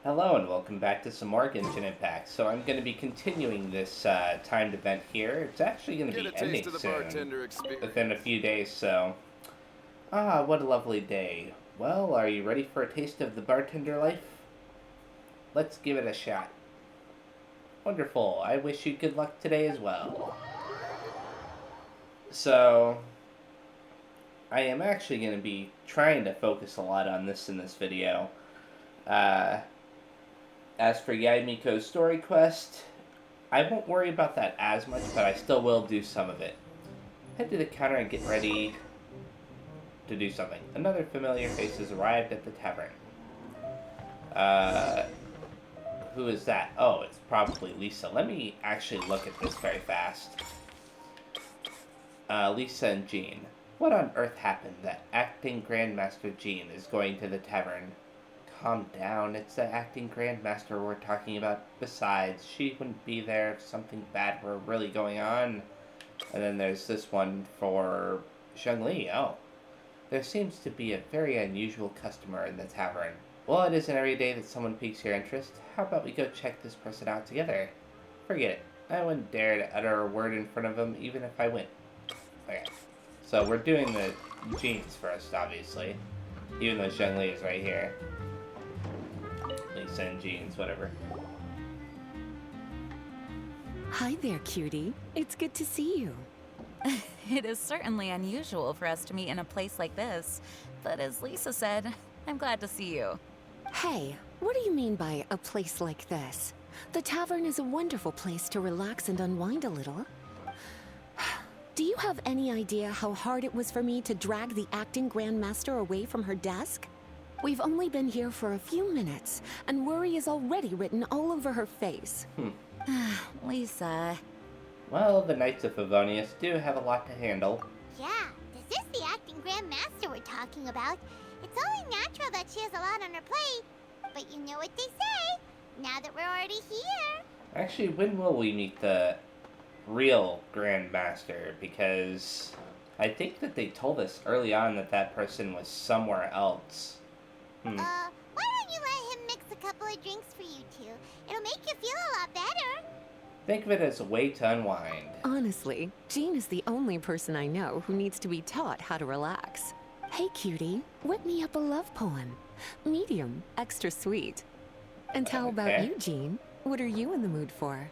Hello and welcome back to some more Genshin Impact. So I'm going to be continuing this timed event here. It's actually going to be ending soon, Bartender experience. within a few days, so... what a lovely day. Well, are you ready for a taste of the bartender life? Let's give it a shot. Wonderful. I wish you good luck today as well. So, I am actually going to be trying to focus a lot on this in this video. As for Yae Miko's story quest, I won't worry about that as much, but I still will do some of it. Head to the counter and get ready to do something. Another familiar face has arrived at the tavern. Who is that? Oh, it's probably Lisa. Let me actually look at this very fast. Lisa and Jean. What on earth happened that acting Grandmaster Jean is going to the tavern? Calm down, it's the acting Grandmaster we're talking about. Besides, she wouldn't be there if something bad were really going on. And then there's this one for Zhongli. Oh. There seems to be a very unusual customer in the tavern. Well, it isn't every day that someone piques your interest. How about we go check this person out together? Forget it. I wouldn't dare to utter a word in front of him, even if I win. Okay. So we're doing the Jeans first, obviously. Even though Zhongli is right here. Lisa and Jeans, whatever. Hi there, cutie. It's good to see you. It is certainly unusual for us to meet in a place like this, but as Lisa said, I'm glad to see you. Hey, what do you mean by a place like this? The tavern is a wonderful place to relax and unwind a little. Do you have any idea how hard it was for me to drag the acting Grandmaster away from her desk? We've only been here for a few minutes, and worry is already written all over her face. Lisa. Well, the Knights of Favonius do have a lot to handle. Yeah, this is the acting Grandmaster we're talking about. It's only natural that she has a lot on her plate. But you know what they say, now that we're already here. Actually, when will we meet the real Grandmaster? Because I think that they told us early on that that person was somewhere else. Why don't you let him mix a couple of drinks for you two? It'll make you feel a lot better. Think of it as a way to unwind. Honestly, Jean is the only person I know who needs to be taught how to relax. Hey, cutie, whip me up a love poem. Medium, extra sweet. And how about Okay. you, Jean? What are you in the mood for?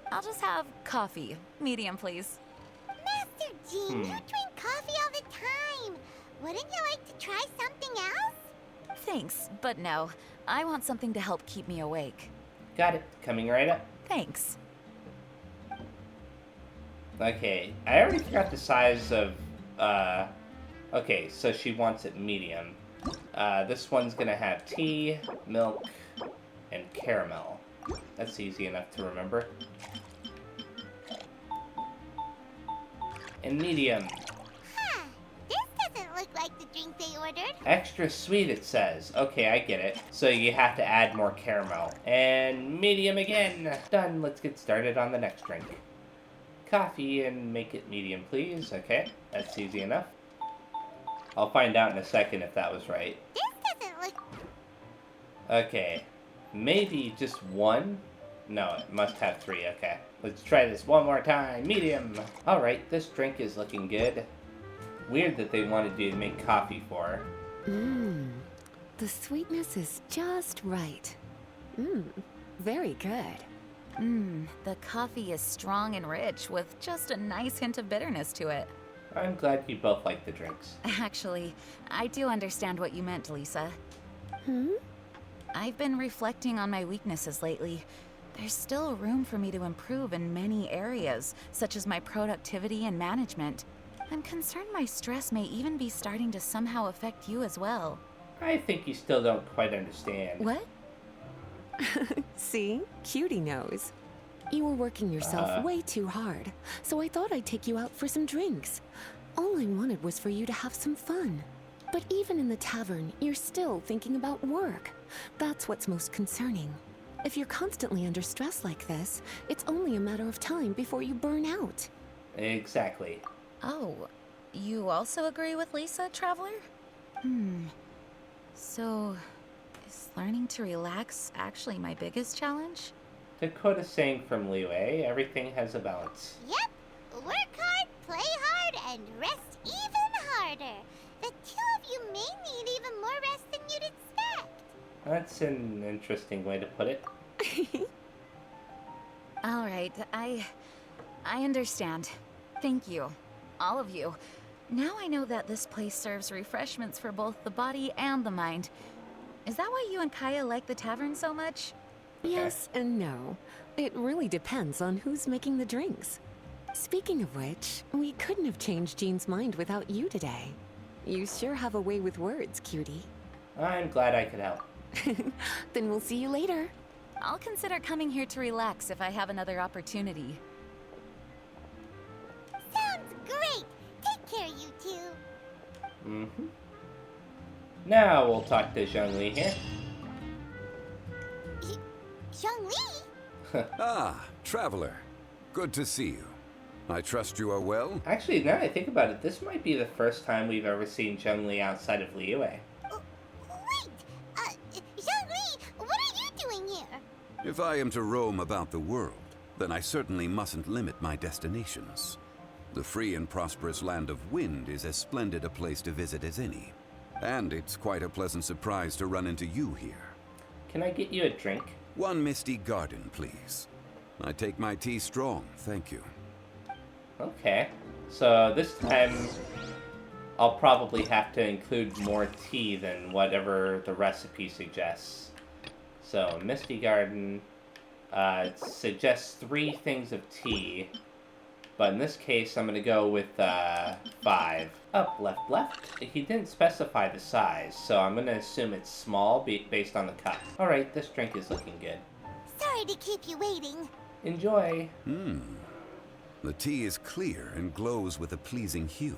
I'll just have coffee. Medium, please. Master Jean, you drink coffee all the time. Wouldn't you like to try something else? Thanks, but no. I want something to help keep me awake. Got it. Coming right up. Thanks. Okay, I already forgot the size of, okay, so she wants it medium. This one's gonna have tea, milk, and caramel. That's easy enough to remember. And medium. Huh, this doesn't look like the drink they ordered. Extra sweet, it says. Okay, I get it. So you have to add more caramel. And medium again. Done. Let's get started on the next drink. Coffee and make it medium, please. Okay, that's easy enough. I'll find out in a second if that was right. This doesn't look... Okay, maybe just one? No, it must have three. Okay, let's try this one more time. Medium. All right, this drink is looking good. Weird that they wanted you to make coffee for her. The sweetness is just right. Very good. The coffee is strong and rich with just a nice hint of bitterness to it. I'm glad you both like the drinks. Actually, I do understand what you meant, Lisa. I've been reflecting on my weaknesses lately. There's still room for me to improve in many areas, such as my productivity and management. I'm concerned my stress may even be starting to somehow affect you as well. I think you still don't quite understand. What? See? Cutie knows. You were working yourself way too hard, so I thought I'd take you out for some drinks. All I wanted was for you to have some fun. But even in the tavern, you're still thinking about work. That's what's most concerning. If you're constantly under stress like this, it's only a matter of time before you burn out. Exactly. Oh, you also agree with Lisa, Traveler? So, Is learning to relax actually my biggest challenge? To quote a saying from Liyue, everything has a balance. Yep. Work hard, play hard, and rest even harder. The two of you may need even more rest than you'd expect. That's an interesting way to put it. All right, I understand. Thank you, all of you. Now I know that this place serves refreshments for both the body and the mind. Is that why you and Kaya like the tavern so much? Yes and no. It really depends on who's making the drinks. Speaking of which, we couldn't have changed Jean's mind without you today. You sure have a way with words, cutie. I'm glad I could help. Then we'll see you later. I'll consider coming here to relax if I have another opportunity. Sounds great. Take care, you two. Mm-hmm. Now we'll talk to Zhongli here. Zhongli? Ah, traveler. Good to see you. I trust you are well? Actually, now that I think about it, this might be the first time we've ever seen Zhongli outside of Liyue. Wait! Zhongli, what are you doing here? If I am to roam about the world, then I certainly mustn't limit my destinations. The free and prosperous land of Wind is as splendid a place to visit as any. And it's quite a pleasant surprise to run into you here. Can I get you a drink? One misty garden, please. I take my tea strong, thank you. Okay. So this time, I'll probably have to include more tea than whatever the recipe suggests. So, Misty Garden suggests 3 things of tea. But in this case, I'm going to go with 5. Up, left, left. He didn't specify the size, so I'm going to assume it's small based on the cup. Alright, this drink is looking good. Sorry to keep you waiting. Enjoy. The tea is clear and glows with a pleasing hue.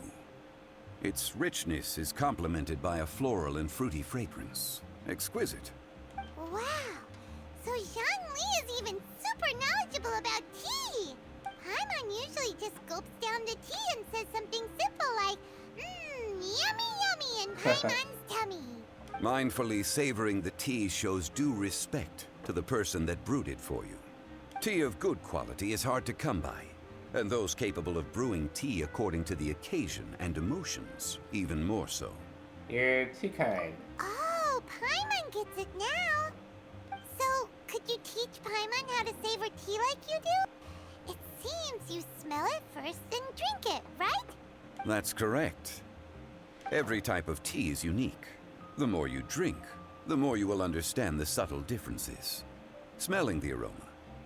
Its richness is complemented by a floral and fruity fragrance. Exquisite. Wow. So Zhongli is even super knowledgeable about tea. Paimon usually just gulps down the tea and says something simple like, yummy yummy in Paimon's tummy. Mindfully savoring the tea shows due respect to the person that brewed it for you. Tea of good quality is hard to come by, and those capable of brewing tea according to the occasion and emotions, even more so. You're too kind. Oh, Paimon gets it now. So, could you teach Paimon how to savor tea like you do? It seems you smell it first, then drink it, right? That's correct. Every type of tea is unique. The more you drink, the more you will understand the subtle differences. Smelling the aroma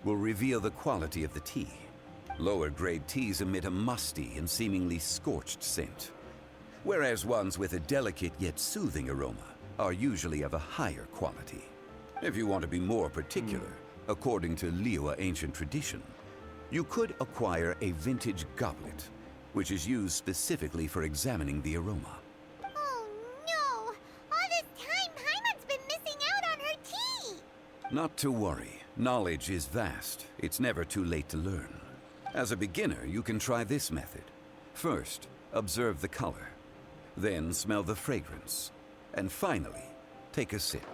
will reveal the quality of the tea. Lower grade teas emit a musty and seemingly scorched scent, whereas ones with a delicate yet soothing aroma are usually of a higher quality. If you want to be more particular, according to Liyue ancient tradition, you could acquire a vintage goblet, which is used specifically for examining the aroma. Oh no! All this time, Paimon's been missing out on her tea! Not to worry. Knowledge is vast. It's never too late to learn. As a beginner, you can try this method. First, observe the color. Then smell the fragrance. And finally, take a sip.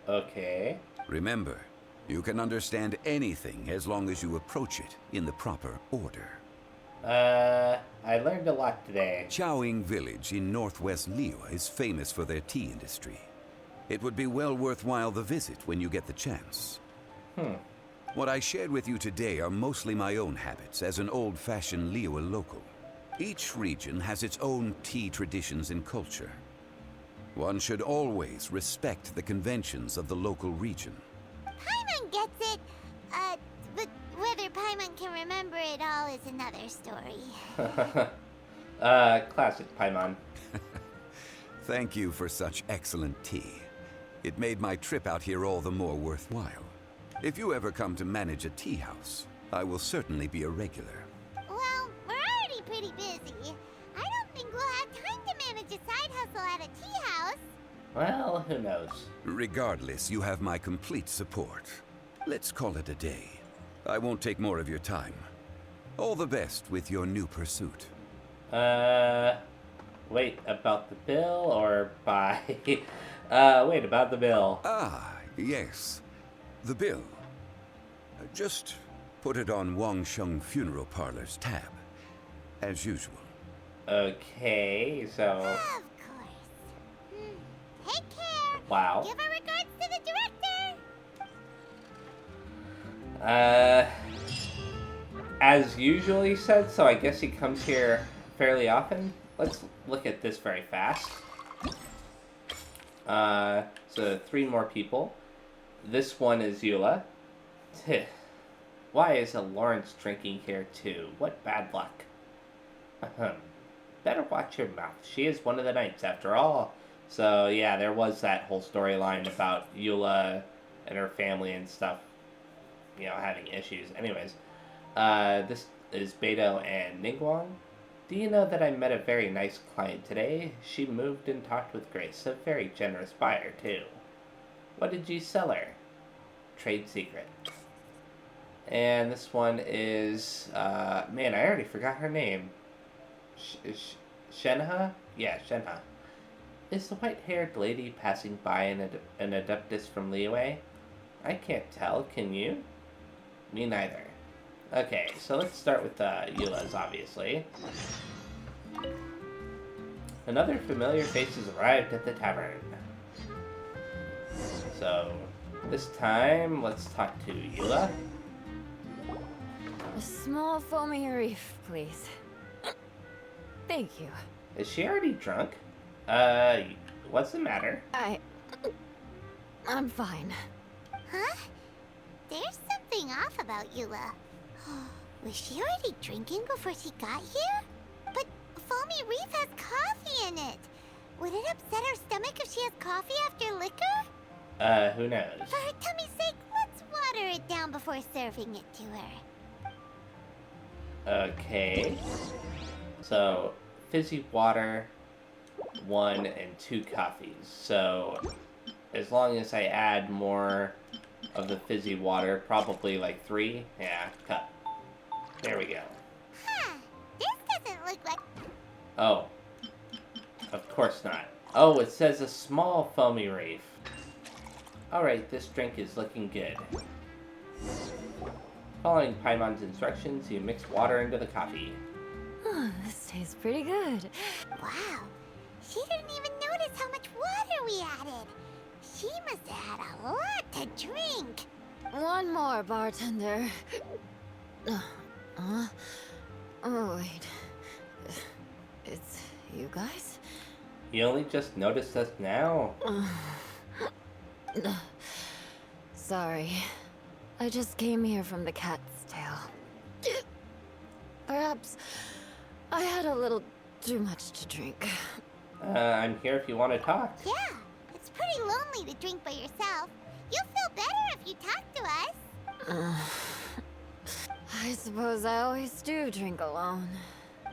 Okay. Remember, you can understand anything as long as you approach it in the proper order. I learned a lot today. Chaoying Village in northwest Liyue is famous for their tea industry. It would be well worthwhile the visit when you get the chance. What I shared with you today are mostly my own habits as an old-fashioned Liyue local. Each region has its own tea traditions and culture. One should always respect the conventions of the local region. Paimon gets it, but whether Paimon can remember it all is another story. Classic Paimon. Thank you for such excellent tea. It made my trip out here all the more worthwhile. If you ever come to manage a tea house, I will certainly be a regular. Well, we're already pretty busy. I don't think we'll have time to manage a side hustle at a tea house. Well, who knows? Regardless, you have my complete support. Let's call it a day. I won't take more of your time. All the best with your new pursuit. Wait, about the bill or buy? Wait, about the bill. Ah, yes. The bill. Just put it on Wang Sheng Funeral Parlor's tab. As usual. Okay, so... Of course. Take care. Wow. Give our regards to the director. As usually said, so I guess he comes here fairly often. Let's look at this very fast. So 3 more people. This one is Eula. Why is Lawrence drinking here too? What bad luck. Better watch your mouth. She is one of the knights after all. So yeah, there was that whole storyline about Eula and her family and stuff, you know, having issues. Anyways, this is Beto and Ningguang. Do you know that I met a very nice client today? She moved and talked with Grace, a very generous buyer too. What did you sell her? Trade secret. And this one is, man, I already forgot her name. Shenha? Yeah, Shenha. Is the white-haired lady passing by an adeptus from Liyue? I can't tell, can you? Me neither. Okay, so let's start with Eula's, obviously. Another familiar face has arrived at the tavern. So, this time, let's talk to Eula. A small foamy reef, please. Thank you. Is she already drunk? What's the matter? I'm fine. Huh? There's something off about Eula. Was she already drinking before she got here? But Foamy Reef has coffee in it. Would it upset her stomach if she has coffee after liquor? Who knows? For her tummy's sake, let's water it down before serving it to her. Okay. So, fizzy water, 1 and 2 coffees. So, as long as I add more of the fizzy water, probably like 3. Yeah, cup. There we go. Huh. This doesn't look like... Oh. Of course not. Oh, it says a small foamy reef. Alright, this drink is looking good. Following Paimon's instructions, you mix water into the coffee. Oh, this tastes pretty good. Wow. She didn't even notice how much water we added. She must have had a lot to drink. One more, bartender. Oh, wait. It's you guys? You only just noticed us now? Sorry. I just came here from the cat's tail. Perhaps I had a little too much to drink. I'm here if you want to talk. Yeah, it's pretty lonely to drink by yourself. You'll feel better if you talk to us. I suppose I always do drink alone.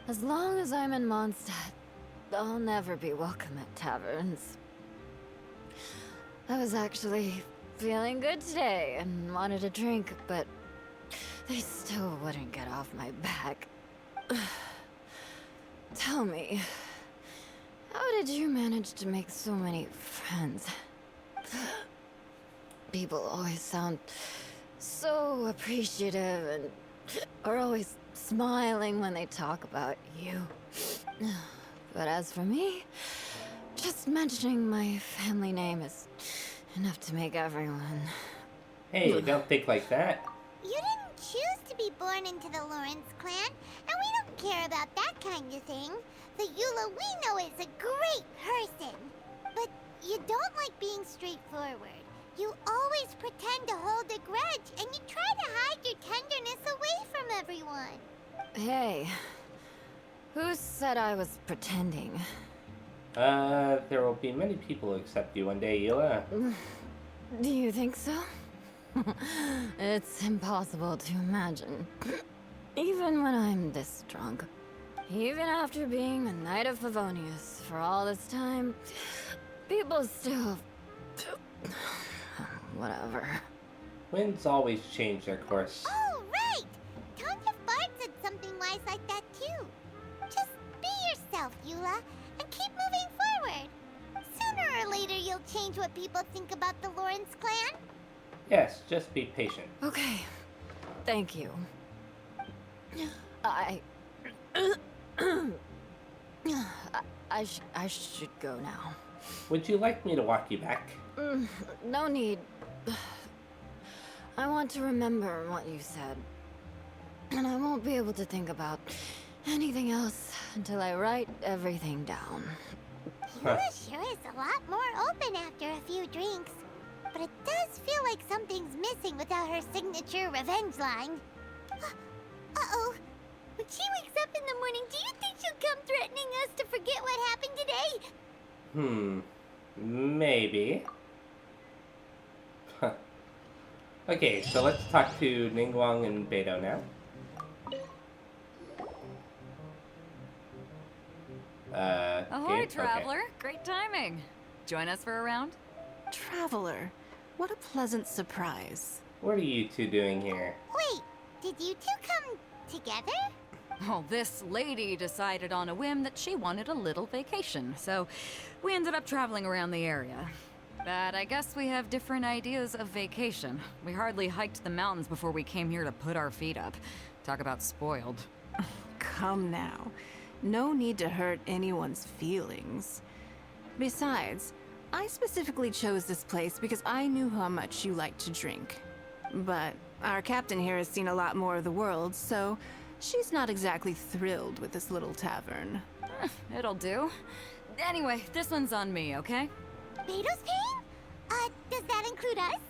As long as I'm in Mondstadt, I'll never be welcome at taverns. I was actually feeling good today and wanted a drink, but they still wouldn't get off my back. Tell me, how did you manage to make so many friends? People always sound so appreciative and are always smiling when they talk about you. But as for me, just mentioning my family name is enough to make everyone... Hey, don't think like that. You didn't choose to be born into the Lawrence clan, and we don't care about that kind of thing. The Eula we know is a great person. But you don't like being straightforward. You always pretend to hold a grudge, and you try to hide your tenderness away from everyone. Hey, who said I was pretending? There will be many people who accept you one day, Eula. Do you think so? It's impossible to imagine. Even when I'm this drunk. Even after being a Knight of Favonius for all this time, people still... Whatever. Winds always change their course. Oh, right! Tons of Bard said something wise like that, too. Just be yourself, Eula, and keep moving forward. Sooner or later, you'll change change what people think about the Lawrence clan? Yes, just be patient. Okay. Thank you. I should go now. Would you like me to walk you back? No need. I want to remember what you said. And I won't be able to think about anything else until I write everything down. Yula sure is a lot more open after a few drinks. But it does feel like something's missing without her signature revenge line. Uh-oh. When she wakes up in the morning, do you think she'll come threatening us to forget what happened today? Maybe. Okay, so let's talk to Ningguang and Beidou now. Ahoy, game? traveler. Great timing. Join us for a round? Traveler, what a pleasant surprise. What are you two doing here? Wait, did you two come together? Well, this lady decided on a whim that she wanted a little vacation, so we ended up traveling around the area. But I guess we have different ideas of vacation. We hardly hiked the mountains before we came here to put our feet up. Talk about spoiled. Come now. No need to hurt anyone's feelings. Besides, I specifically chose this place because I knew how much you like to drink. But our captain here has seen a lot more of the world, so she's not exactly thrilled with this little tavern. It'll do. Anyway, this one's on me, okay? Beidou's paying? Does that include us?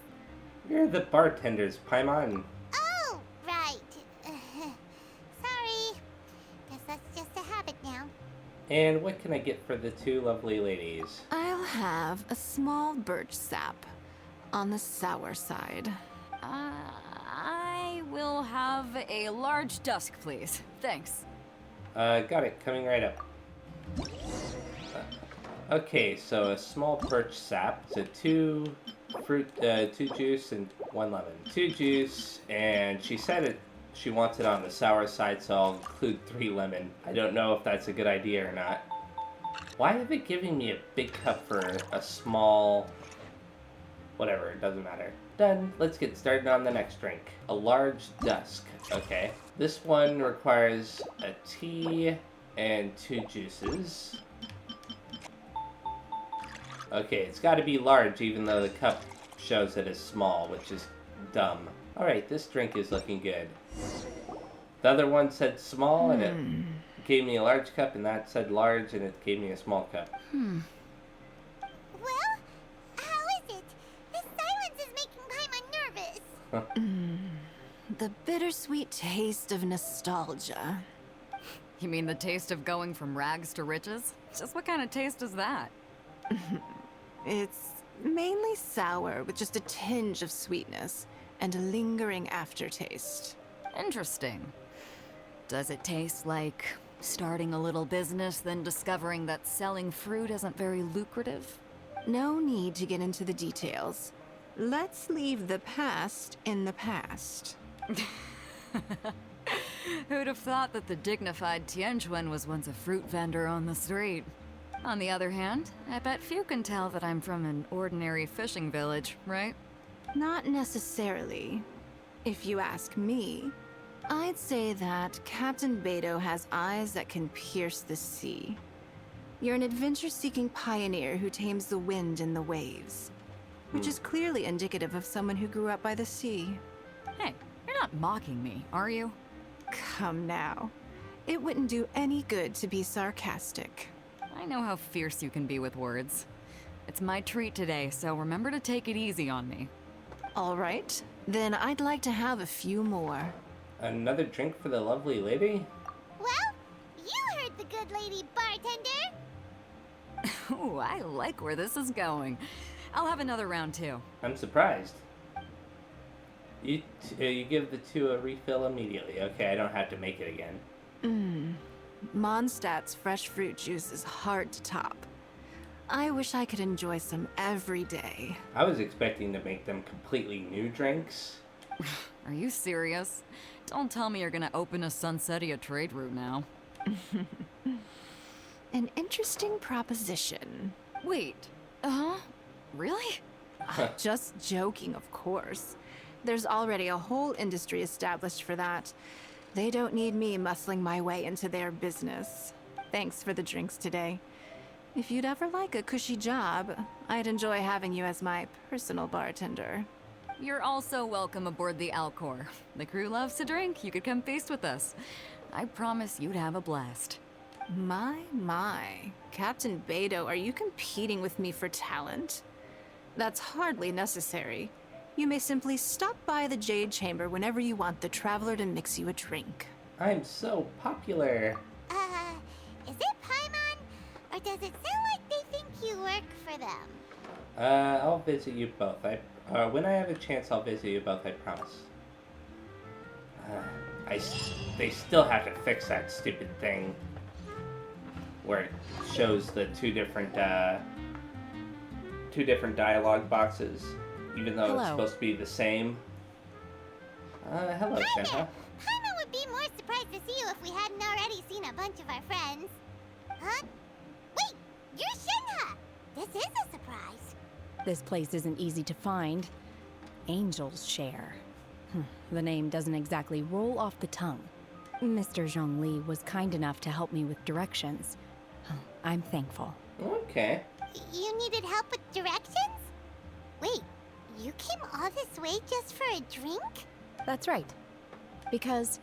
You're the bartenders, Paimon. Oh, right. Sorry. Guess that's just a habit now. And what can I get for the two lovely ladies? I'll have a small birch sap on the sour side. I will have a large dusk, please. Thanks. Got it. Coming right up. Okay, so a small birch sap. So two juice and 1 lemon. 2 juice, and she said she wants it on the sour side, so I'll include 3 lemon. I don't know if that's a good idea or not. Why are they giving me a big cup for a small... Whatever, it doesn't matter. Done. Let's get started on the next drink. A large dusk. Okay. This one requires a tea and 2 juices. Okay, it's got to be large even though the cup shows it as small, which is dumb. Alright, this drink is looking good. The other one said small and it gave me a large cup, and that said large and it gave me a small cup. Well, how is it? This silence is making Paimon nervous. The bittersweet taste of nostalgia. You mean the taste of going from rags to riches? Just what kind of taste is that? It's mainly sour with just a tinge of sweetness and a lingering aftertaste. Interesting. Does it taste like starting a little business, then discovering that selling fruit isn't very lucrative? No need to get into the details. Let's leave the past in the past. Who'd have thought that the dignified Tianquan was once a fruit vendor on the street? On the other hand, I bet few can tell that I'm from an ordinary fishing village, right? Not necessarily. If you ask me, I'd say that Captain Beidou has eyes that can pierce the sea. You're an adventure-seeking pioneer who tames the wind and the waves, which is clearly indicative of someone who grew up by the sea. Hey, you're not mocking me, are you? Come now. It wouldn't do any good to be sarcastic. I know how fierce you can be with words. It's my treat today, so remember to take it easy on me. All right, then I'd like to have a few more. Another drink for the lovely lady? Well, you heard the good lady, bartender. Ooh, I like where this is going. I'll have another round too. I'm surprised. You give the two a refill immediately. Okay, I don't have to make it again. Mondstadt's fresh fruit juice is hard to top. I wish I could enjoy some every day. I was expecting to make them completely new drinks. Are you serious? Don't tell me you're gonna open a Sunsetia trade route now. An interesting proposition. Wait, huh? Really? Just joking, of course. There's already a whole industry established for that. They don't need me muscling my way into their business. Thanks for the drinks today. If you'd ever like a cushy job, I'd enjoy having you as my personal bartender. You're also welcome aboard the Alcor. The crew loves to drink. You could come feast with us. I promise you'd have a blast. My. Captain Beidou, are you competing with me for talent? That's hardly necessary. You may simply stop by the Jade Chamber whenever you want the Traveler to mix you a drink. I'm so popular. Is it Paimon? Or does it sound like they think you work for them? I'll visit you both. When I have a chance, I'll visit you both, I promise. They still have to fix that stupid thing where it shows the two different dialogue boxes, even though Hello. it's supposed to be the same. Hello, Shenhe. Paimon would be more surprised to see you if we hadn't already seen a bunch of our friends. Huh? Wait, you're Shenhe! This is a surprise. This place isn't easy to find. Angel's Share. The name doesn't exactly roll off the tongue. Mr. Zhongli was kind enough to help me with directions. I'm thankful. Okay. You needed help with directions? Wait, you came all this way just for a drink? That's right. Because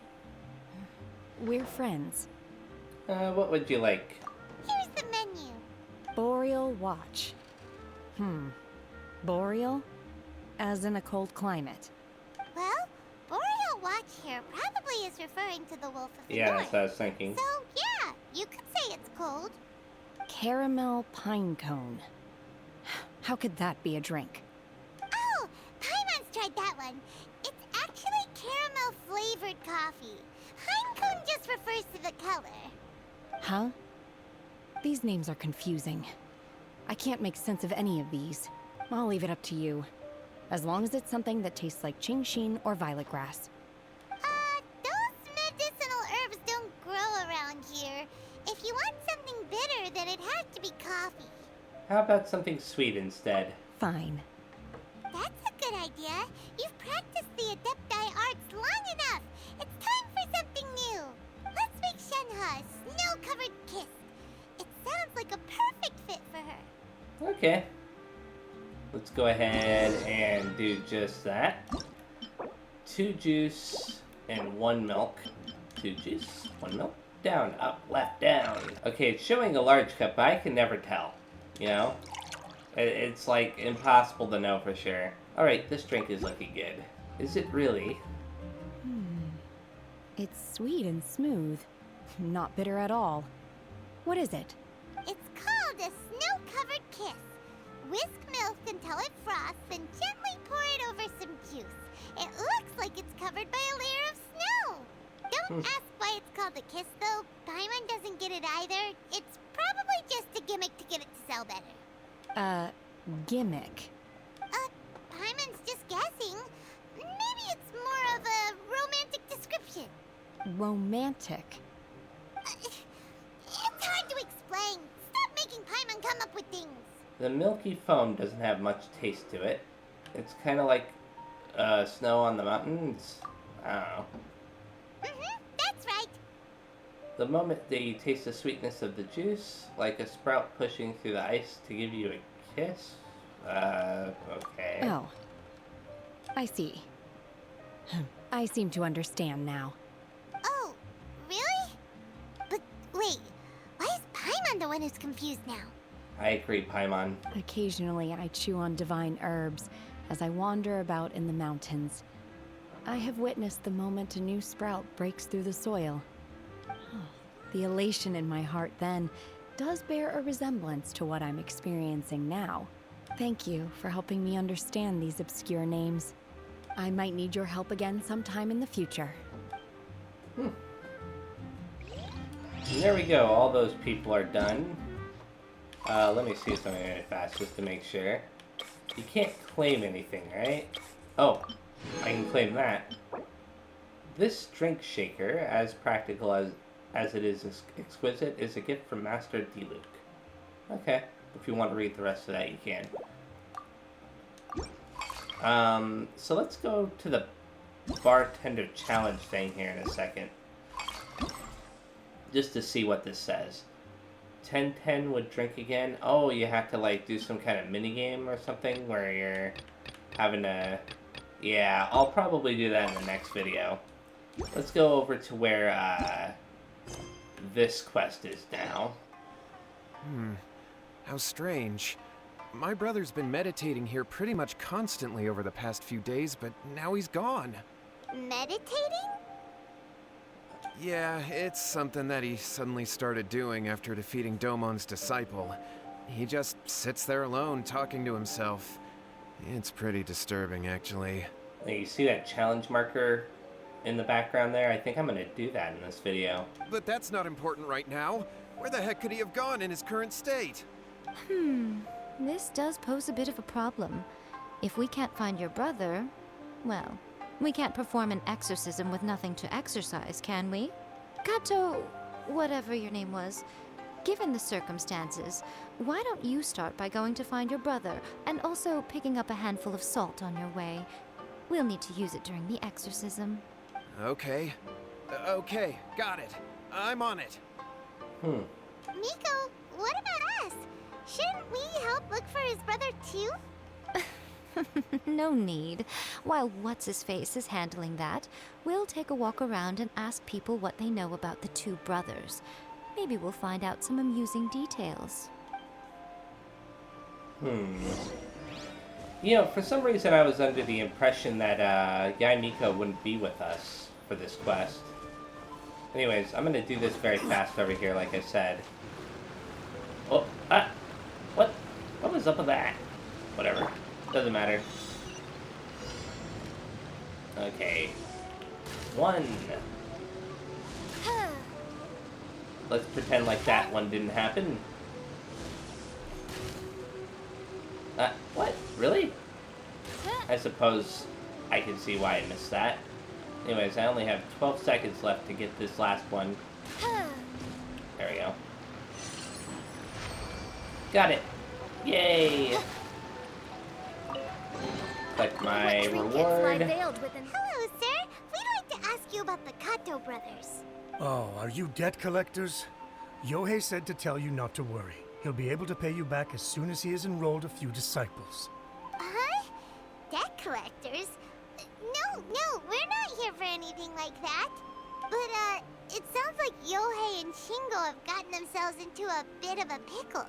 we're friends. What would you like? Here's the menu. Boreal Watch. Boreal? As in a cold climate. Well, Boreal Watch here probably is referring to the Wolf of the Yeah, North. that's what I was thinking. So, yeah, you could say it's cold. Caramel Pinecone. How could that be a drink? Oh, Paimon's tried that one. It's actually caramel-flavored coffee. Pinecone just refers to the color. Huh? These names are confusing. I can't make sense of any of these. I'll leave it up to you. As long as it's something that tastes like Qingxin or violet grass. Those medicinal herbs don't grow around here. If you want something bitter, then it has to be coffee. How about something sweet instead? Fine. That's a good idea. You've practiced the Adepti arts long enough. It's time for something new. Let's make Shenhe a snow-covered kiss. It sounds like a perfect fit for her. Okay. Let's go ahead and do just that. 2 juice and 1 milk. 2 juice, 1 milk. Down, up, left, down. Okay, it's showing a large cup, but I can never tell. You know? It's like impossible to know for sure. Alright, this drink is looking good. Is it really? It's sweet and smooth. Not bitter at all. What is it? It's called a snow-covered kiss. Whisk milk until it froths and gently pour it over some juice. It looks like it's covered by a layer of snow. Don't ask why it's called a kiss, though. Paimon doesn't get it either. It's probably just a gimmick to get it to sell better. Gimmick. Paimon's just guessing. Maybe it's more of a romantic description. Romantic. It's hard to explain. Stop making Paimon come up with things. The milky foam doesn't have much taste to it. It's kind of like snow on the mountains. I don't know. That's right. The moment that you taste the sweetness of the juice, like a sprout pushing through the ice to give you a kiss. Okay. Oh. I see. I seem to understand now. Oh, really? But wait, why is Paimon the one who's confused now? I agree, Paimon. Occasionally, I chew on divine herbs as I wander about in the mountains. I have witnessed the moment a new sprout breaks through the soil. The elation in my heart then does bear a resemblance to what I'm experiencing now. Thank you for helping me understand these obscure names. I might need your help again sometime in the future. And there we go. All those people are done. Let me see something really fast just to make sure. You can't claim anything, right? Oh, I can claim that. This drink shaker, as practical as it is exquisite, is a gift from Master Diluc. Okay, if you want to read the rest of that, you can. So let's go to the bartender challenge thing here in a second. Just to see what this says. 10-10 would drink again. Oh, you have to like do some kind of mini game or something where you're having to... Yeah, I'll probably do that in the next video. Let's go over to where this quest is now. How strange. My brother's been meditating here pretty much constantly over the past few days, but now he's gone. Meditating? Yeah, it's something that he suddenly started doing after defeating Domon's disciple. He just sits there alone, talking to himself. It's pretty disturbing, actually. You see that challenge marker in the background there? I think I'm gonna do that in this video. But that's not important right now. Where the heck could he have gone in his current state? This does pose a bit of a problem. If we can't find your brother, well, we can't perform an exorcism with nothing to exorcise, can we? Kato, whatever your name was, given the circumstances, why don't you start by going to find your brother and also picking up a handful of salt on your way? We'll need to use it during the exorcism. Okay. Okay, got it. I'm on it. Miko, what about us? Shouldn't we help look for his brother too? No need. While What's-His-Face is handling that, we'll take a walk around and ask people what they know about the two brothers. Maybe we'll find out some amusing details. You know, for some reason I was under the impression that Yae Miko wouldn't be with us for this quest. Anyways, I'm gonna do this very fast over here, like I said. Oh, what? What was up with that? Whatever. Doesn't matter. Okay. 1. Let's pretend like that one didn't happen. What? Really? I suppose I can see why I missed that. Anyways, I only have 12 seconds left to get this last one. There we go. Got it. Yay! Collect my reward. Hello, sir. We'd like to ask you about the Kato brothers. Oh, are you debt collectors? Yohei said to tell you not to worry. He'll be able to pay you back as soon as he has enrolled a few disciples. Huh? Debt collectors? No, we're not here for anything like that. But, it sounds like Yohei and Shingo have gotten themselves into a bit of a pickle.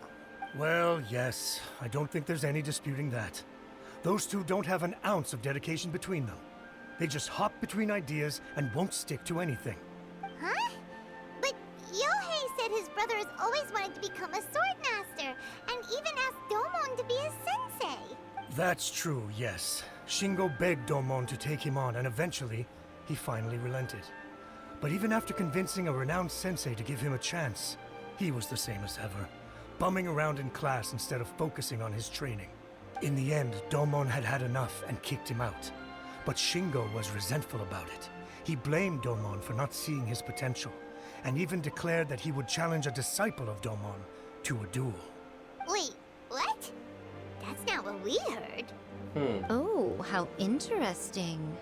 Well, yes. I don't think there's any disputing that. Those two don't have an ounce of dedication between them. They just hop between ideas and won't stick to anything. Huh? But Yohei said his brother has always wanted to become a sword master, and even asked Domon to be his sensei. That's true, yes. Shingo begged Domon to take him on, and eventually, he finally relented. But even after convincing a renowned sensei to give him a chance, he was the same as ever, bumming around in class instead of focusing on his training. In the end, Domon had had enough and kicked him out. But Shingo was resentful about it. He blamed Domon for not seeing his potential, and even declared that he would challenge a disciple of Domon to a duel. Wait, what? That's not what we heard. Oh, how interesting.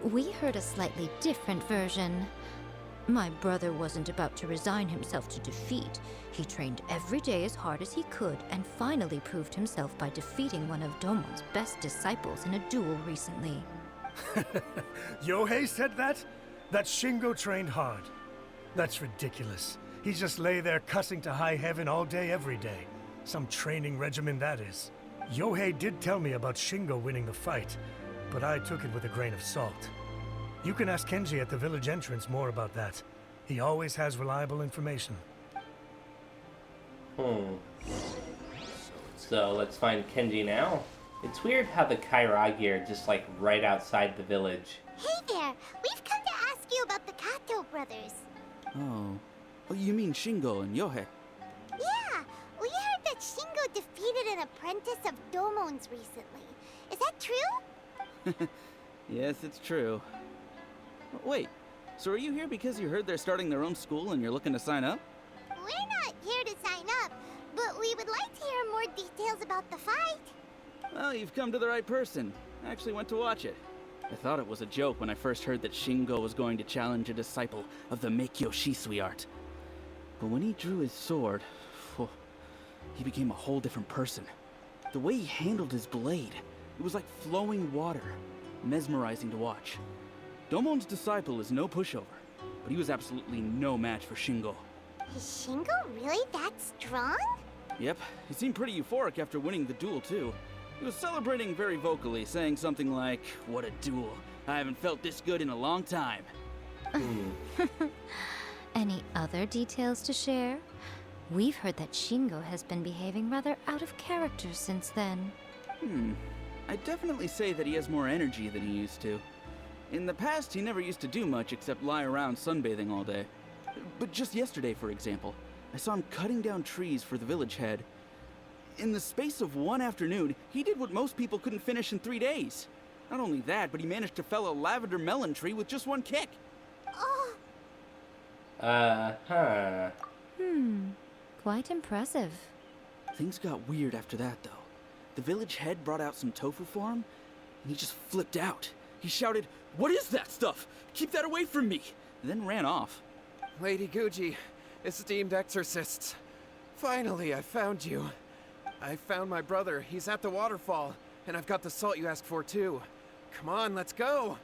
We heard a slightly different version. My brother wasn't about to resign himself to defeat. He trained every day as hard as he could and finally proved himself by defeating one of Domon's best disciples in a duel recently. Yohei said that? That Shingo trained hard. That's ridiculous. He just lay there cussing to high heaven all day, every day. Some training regimen, that is. Yohei did tell me about Shingo winning the fight, but I took it with a grain of salt. You can ask Kenji at the village entrance more about that. He always has reliable information. So let's find Kenji now. It's weird how the Kairagi are just like right outside the village. Hey there, we've come to ask you about the Kato brothers. Oh, you mean Shingo and Yohei? Yeah, we heard that Shingo defeated an apprentice of Domon's recently. Is that true? Yes, it's true. Wait, so are you here because you heard they're starting their own school and you're looking to sign up? We're not here to sign up, but we would like to hear more details about the fight. Well, you've come to the right person. I actually went to watch it. I thought it was a joke when I first heard that Shingo was going to challenge a disciple of the Meikyo Shisui art. But when he drew his sword, he became a whole different person. The way he handled his blade, it was like flowing water, mesmerizing to watch. Domon's disciple is no pushover, but he was absolutely no match for Shingo. Is Shingo really that strong? Yep, he seemed pretty euphoric after winning the duel too. He was celebrating very vocally, saying something like, "What a duel. I haven't felt this good in a long time." Any other details to share? We've heard that Shingo has been behaving rather out of character since then. I'd definitely say that he has more energy than he used to. In the past, he never used to do much except lie around sunbathing all day. But just yesterday, for example, I saw him cutting down trees for the village head. In the space of one afternoon, he did what most people couldn't finish in 3 days. Not only that, but he managed to fell a lavender melon tree with just one kick. Oh, Quite impressive. Things got weird after that, though. The village head brought out some tofu for him, and he just flipped out. He shouted, "What is that stuff? Keep that away from me!" and then ran off. Lady Guji, esteemed exorcists. Finally, I found you. I found my brother. He's at the waterfall, and I've got the salt you asked for, too. Come on, let's go.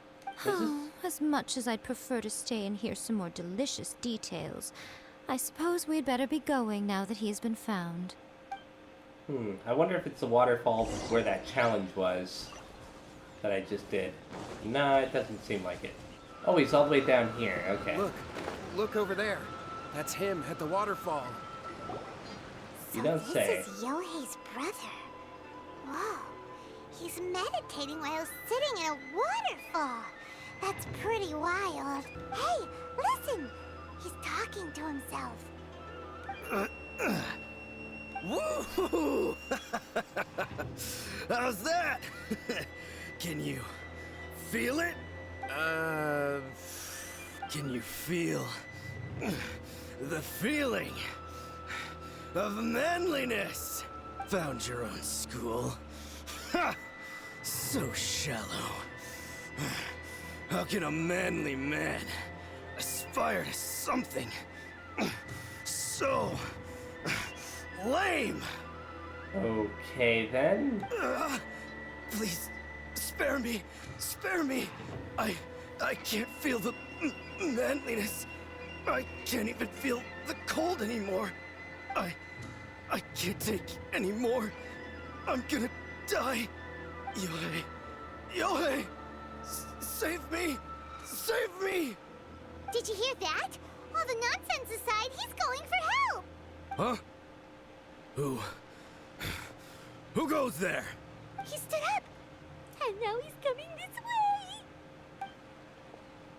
As much as I'd prefer to stay and hear some more delicious details, I suppose we'd better be going now that he's been found. I wonder if it's the waterfall where that challenge was that I just did. No, it doesn't seem like it. Oh, he's all the way down here. Okay. Look over there. That's him at the waterfall. You don't say. This is Yohei's brother. Whoa. He's meditating while sitting in a waterfall. That's pretty wild. Hey, listen! He's talking to himself. Woo! How's that? Can you feel it? Can you feel the feeling of manliness? Found your own school. Ha! So shallow. How can a manly man aspire to something so lame? Okay, then. Please, spare me. Spare me. I can't feel the manliness. I can't even feel the cold anymore. I can't take any more. I'm gonna die. Yohei. Yohei! Save me! Save me! Did you hear that? All the nonsense aside, he's going for help! Huh? Who goes there? He stood up! And now he's coming this way!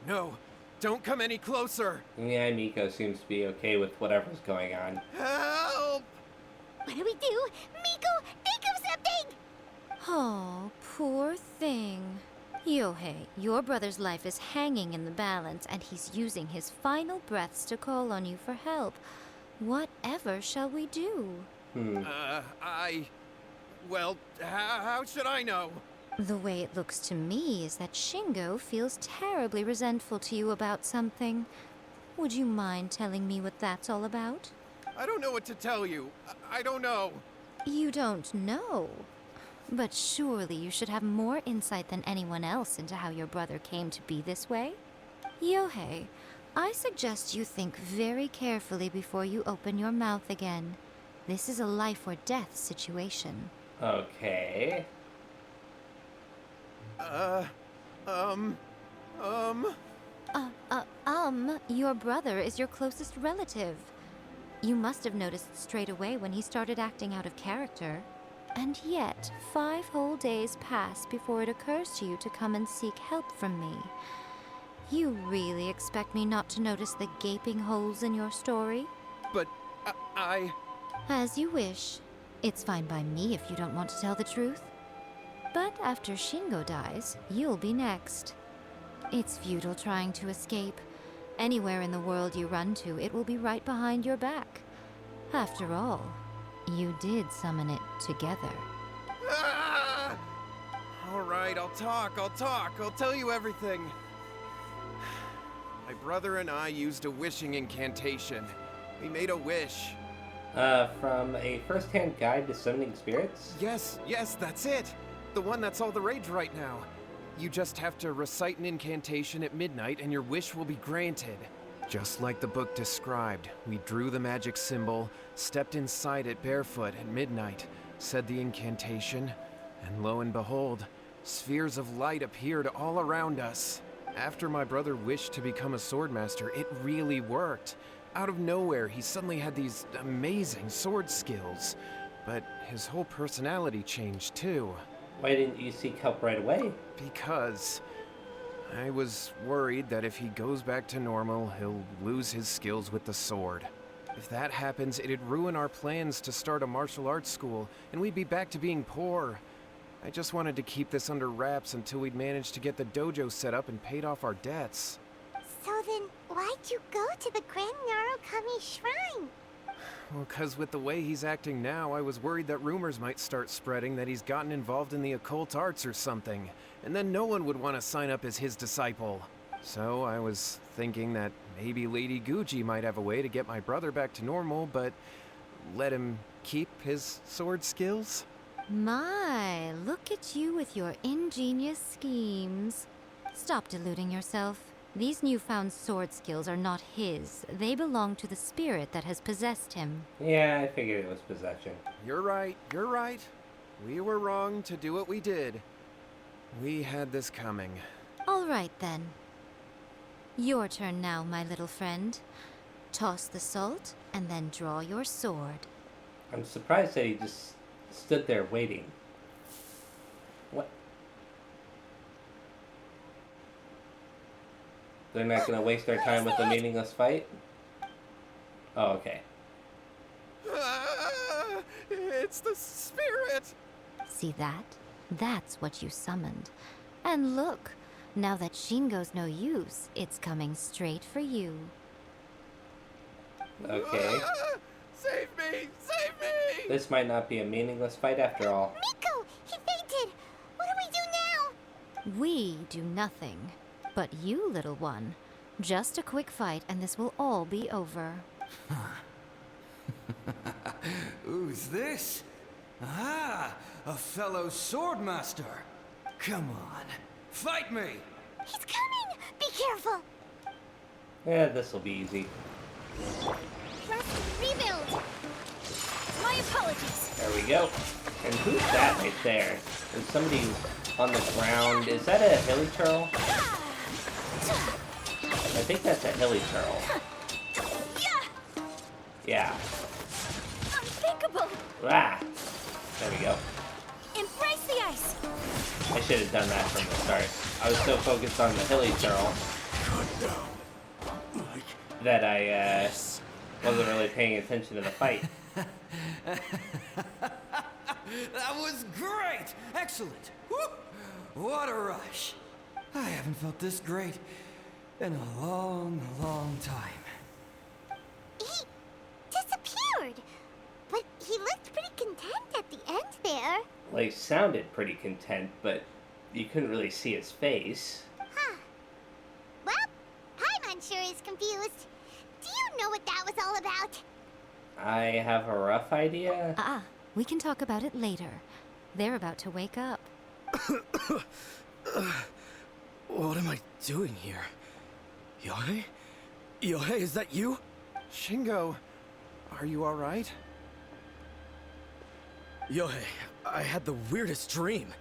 No, don't come any closer. Yae Miko seems to be okay with whatever's going on. Help! What do we do? Miko, think of something! Oh, poor thing. Yohei, your brother's life is hanging in the balance, and he's using his final breaths to call on you for help. Whatever shall we do? Well, how should I know? The way it looks to me is that Shingo feels terribly resentful to you about something. Would you mind telling me what that's all about? I don't know what to tell you. I don't know. You don't know? But surely you should have more insight than anyone else into how your brother came to be this way? Yohei, I suggest you think very carefully before you open your mouth again. This is a life or death situation. Okay. Your brother is your closest relative. You must have noticed straight away when he started acting out of character. And yet, 5 whole days pass before it occurs to you to come and seek help from me. You really expect me not to notice the gaping holes in your story? But As you wish. It's fine by me if you don't want to tell the truth. But after Shingo dies, you'll be next. It's futile trying to escape. Anywhere in the world you run to, it will be right behind your back. After all, you did summon it together. All right, I'll talk. I'll tell you everything. My brother and I used a wishing incantation. We made a wish. From a first-hand guide to summoning spirits? Yes, that's it. The one that's all the rage right now. You just have to recite an incantation at midnight and your wish will be granted. Just like the book described, we drew the magic symbol, stepped inside it barefoot at midnight, said the incantation, and lo and behold, spheres of light appeared all around us. After my brother wished to become a swordmaster, it really worked. Out of nowhere, he suddenly had these amazing sword skills. But his whole personality changed too. Why didn't you seek help right away? Because I was worried that if he goes back to normal, he'll lose his skills with the sword. If that happens, it'd ruin our plans to start a martial arts school, and we'd be back to being poor. I just wanted to keep this under wraps until we'd managed to get the dojo set up and paid off our debts. So then, why'd you go to the Grand Narukami Shrine? Well, 'cause with the way he's acting now, I was worried that rumors might start spreading that he's gotten involved in the occult arts or something, and then no one would want to sign up as his disciple. So I was thinking that maybe Lady Guji might have a way to get my brother back to normal, but let him keep his sword skills? My, look at you with your ingenious schemes. Stop deluding yourself. These newfound sword skills are not his. They belong to the spirit that has possessed him. Yeah, I figured it was possession. You're right. We were wrong to do what we did. We had this coming. All right, then. Your turn now, my little friend. Toss the salt, and then draw your sword. I'm surprised that he just stood there waiting. What? They're not gonna waste their time with a meaningless fight? Oh, okay. It's the spirit! See that? That's what you summoned. And look, now that Shingo's no use, it's coming straight for you. Okay. Save me! Save me! This might not be a meaningless fight after all. Miko! He fainted! What do we do now? We do nothing. But you, little one, just a quick fight and this will all be over. Who's this? Ah, a fellow swordmaster. Come on, fight me! He's coming! Be careful! Yeah, this'll be easy. Trust rebuild! My apologies! There we go. And who's that right there? There's somebody on the ground. Is that a hilly turtle? I think that's a hilly turtle. Yeah. Unthinkable! Ah! There we go. Embrace the ice! I should have done that from the start. I was so focused on the hilly turtle that I wasn't really paying attention to the fight. That was great! Excellent! Woo! What a rush! I haven't felt this great in a long, long time. He disappeared! But he looked pretty content at the end there. Well, he sounded pretty content, but you couldn't really see his face. Huh. Well, Paimon sure is confused. Do you know what that was all about? I have a rough idea. We can talk about it later. They're about to wake up. What am I doing here? Yae? Yae, is that you? Shingo, are you alright? Yae, I had the weirdest dream.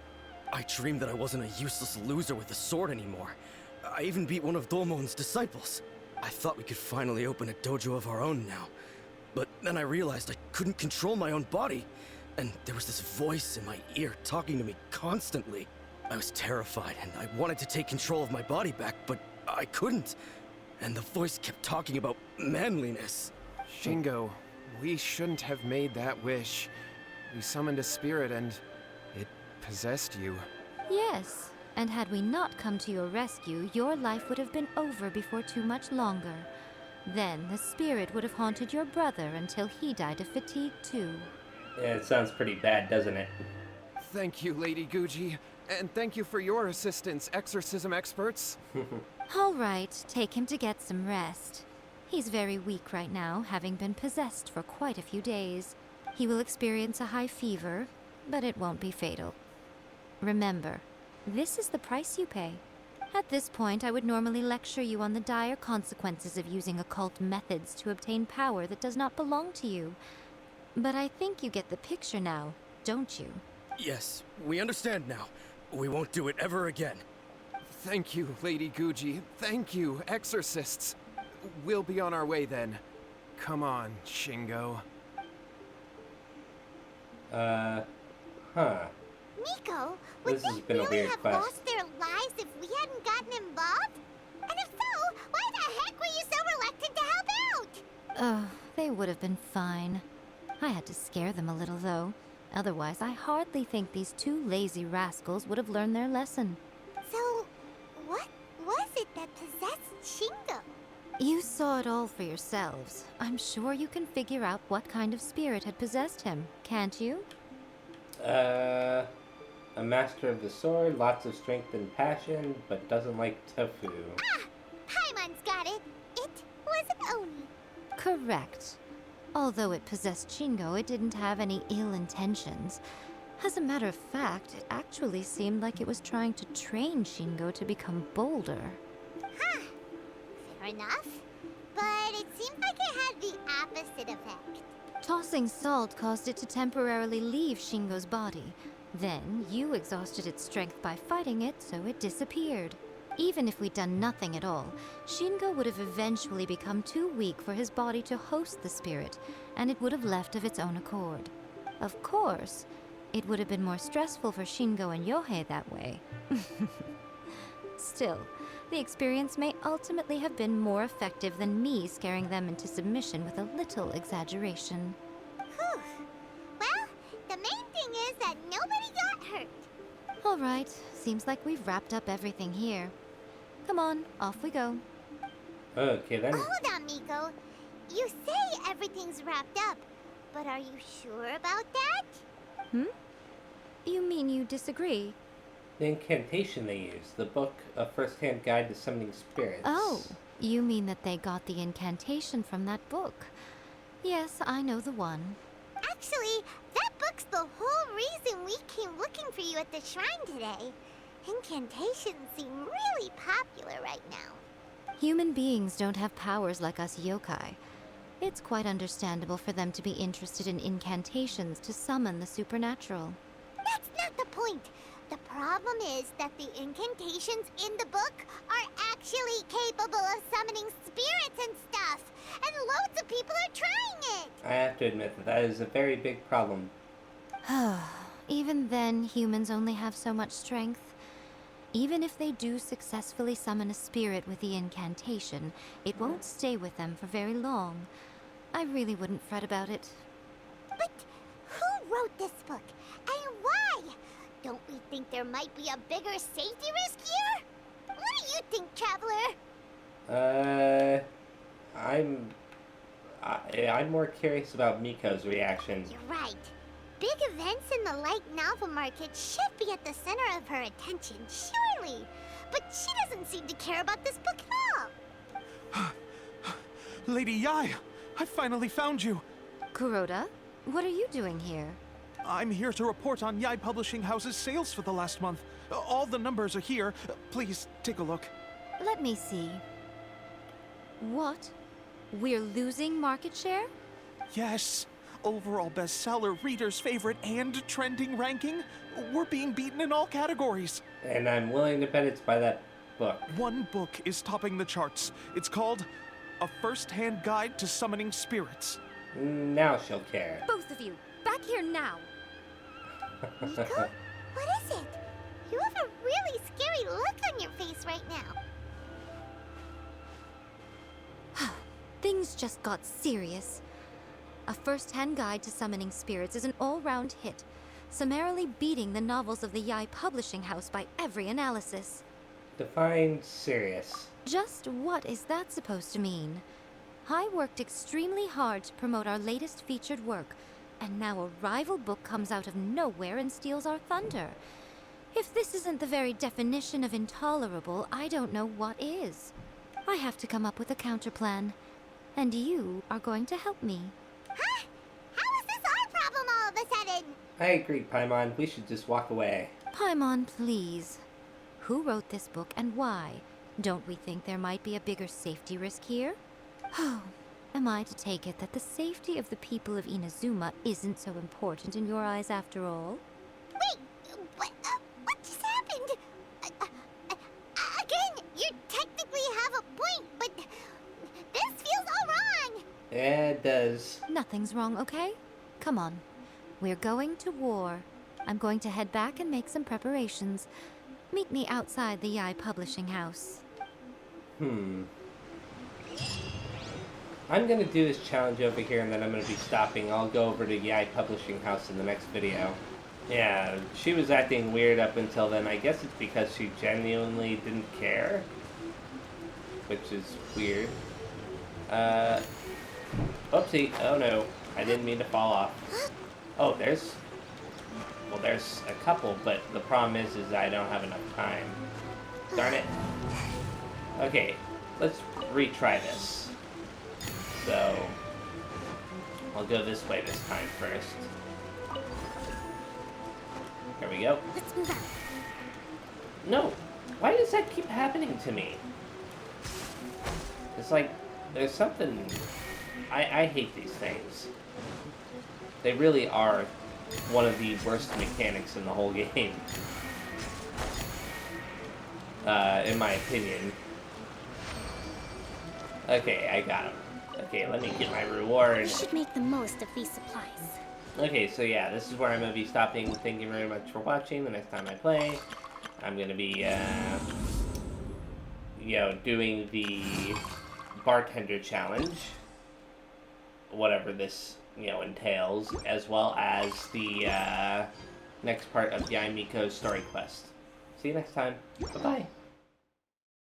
I dreamed that I wasn't a useless loser with a sword anymore. I even beat one of Domon's disciples. I thought we could finally open a dojo of our own now. But then I realized I couldn't control my own body. And there was this voice in my ear talking to me constantly. I was terrified and I wanted to take control of my body back, but I couldn't. And the voice kept talking about manliness. Shingo, we shouldn't have made that wish. We summoned a spirit and it possessed you. Yes, and had we not come to your rescue, your life would have been over before too much longer. Then the spirit would have haunted your brother until he died of fatigue too. Yeah, it sounds pretty bad, doesn't it? Thank you, Lady Guji. And thank you for your assistance, exorcism experts. All right, take him to get some rest. He's very weak right now, having been possessed for quite a few days. He will experience a high fever, but it won't be fatal. Remember, this is the price you pay. At this point, I would normally lecture you on the dire consequences of using occult methods to obtain power that does not belong to you. But I think you get the picture now, don't you? Yes, we understand now. We won't do it ever again. Thank you, Lady Guji. Thank you, exorcists. We'll be on our way then. Come on, Shingo. Miko, would This has they been a really weird have quest. lost their lives if we hadn't gotten involved? And if so, why the heck were you so reluctant to help out? Oh, they would have been fine. I had to scare them a little, though. Otherwise, I hardly think these two lazy rascals would have learned their lesson. So, what was it that possessed Shingo? You saw it all for yourselves. I'm sure you can figure out what kind of spirit had possessed him, can't you? A master of the sword, lots of strength and passion, but doesn't like tofu. Ah! Paimon's got it. It was Oni. Correct. Although it possessed Shingo, it didn't have any ill intentions. As a matter of fact, it actually seemed like it was trying to train Shingo to become bolder. Huh. Fair enough. But it seemed like it had the opposite effect. Tossing salt caused it to temporarily leave Shingo's body. Then, you exhausted its strength by fighting it, so it disappeared. Even if we'd done nothing at all, Shingo would have eventually become too weak for his body to host the spirit, and it would have left of its own accord. Of course, it would have been more stressful for Shingo and Yohei that way. Still, the experience may ultimately have been more effective than me scaring them into submission with a little exaggeration. Whew. Well, the main thing is that nobody got hurt. All right, seems like we've wrapped up everything here. Come on, off we go. Okay then. Hold on, Miko. You say everything's wrapped up, but are you sure about that? You mean you disagree? The incantation they use, the book, A First-Hand Guide to Summoning Spirits. Oh, you mean that they got the incantation from that book? Yes, I know the one. Actually, that book's the whole reason we came looking for you at the shrine today. Incantations seem really popular right now. Human beings don't have powers like us yokai. It's quite understandable for them to be interested in incantations to summon the supernatural. That's not the point. The problem is that the incantations in the book are actually capable of summoning spirits and stuff, and loads of people are trying it. I have to admit that that is a very big problem. Even then, humans only have so much strength. Even if they do successfully summon a spirit with the incantation, it won't stay with them for very long. I really wouldn't fret about it. But who wrote this book, and why? Don't we think there might be a bigger safety risk here? What do you think, Traveler? I'm more curious about Miko's reactions. You're right. Big events in the light novel market should be at the center of her attention, surely. But she doesn't seem to care about this book at all. Lady Yae, I finally found you. Kuroda, what are you doing here? I'm here to report on Yae Publishing House's sales for the last month. All the numbers are here. Please take a look. Let me see. What? We're losing market share? Yes. Overall bestseller, reader's favorite, and trending ranking. We're being beaten in all categories. And I'm willing to bet it's by that book. One book is topping the charts. It's called A First-Hand Guide to Summoning Spirits. Now she'll care. Both of you, back here now! Miko? What is it? You have a really scary look on your face right now. Things just got serious. A First-Hand Guide to Summoning Spirits is an all-round hit, summarily beating the novels of the Yae Publishing House by every analysis. Define serious. Just what is that supposed to mean? I worked extremely hard to promote our latest featured work, And now a rival book comes out of nowhere and steals our thunder. If this isn't the very definition of intolerable, I don't know what is. I have to come up with a counterplan. And you are going to help me. Huh? How is this our problem all of a sudden? I agree, Paimon. We should just walk away. Paimon, please. Who wrote this book and why? Don't we think there might be a bigger safety risk here? Oh, am I to take it that the safety of the people of Inazuma isn't so important in your eyes after all? Wait, what just happened? Again, you technically have a point, but this feels all wrong. Yeah, it does. Nothing's wrong, okay? Come on. We're going to war. I'm going to head back and make some preparations. Meet me outside the Yae publishing house. I'm gonna do this challenge over here and then I'm gonna be stopping. I'll go over to Yae Publishing House in the next video. Yeah, she was acting weird up until then. I guess it's because she genuinely didn't care. Which is weird. Oopsie. Oh no. I didn't mean to fall off. Oh, there's a couple, but the problem is I don't have enough time. Darn it. Okay, let's retry this. So, I'll go this way this time first. Here we go. Let's move out. No! Why does that keep happening to me? It's like, there's something... I hate these things. They really are one of the worst mechanics in the whole game. In my opinion. Okay, I got him. Okay, let me get my reward. We should make the most of these supplies. Okay, so yeah, this is where I'm going to be stopping. Thank you very much for watching. The next time I play, I'm going to be, doing the Bartender challenge. Whatever this, entails. As well as the, next part of Yae Miko's story quest. See you next time. Bye-bye.